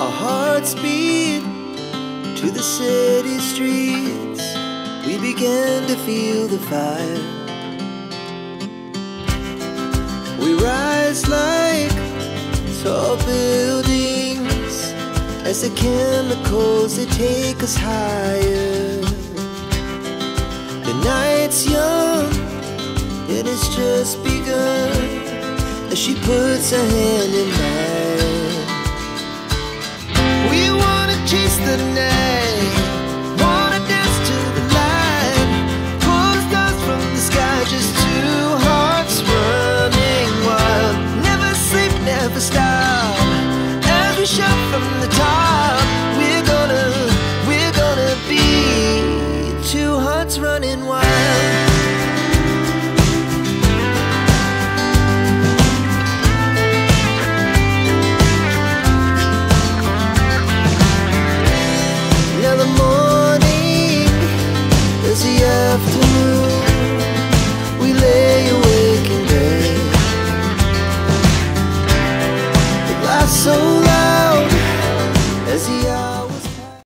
Our hearts beat to the city streets. We began to feel the fire. We rise like tall buildings as the chemicals, they take us higher. The night's young, it has just begun, as she puts her hand in mine. We wanna chase the night, wanna dance to the light, pull the stars from the sky, just two hearts running wild. Never sleep, never stop, as we shout from the top. We're gonna be two hearts running wild. Now the morning is the afternoon. We lay awake in bed. It lasts so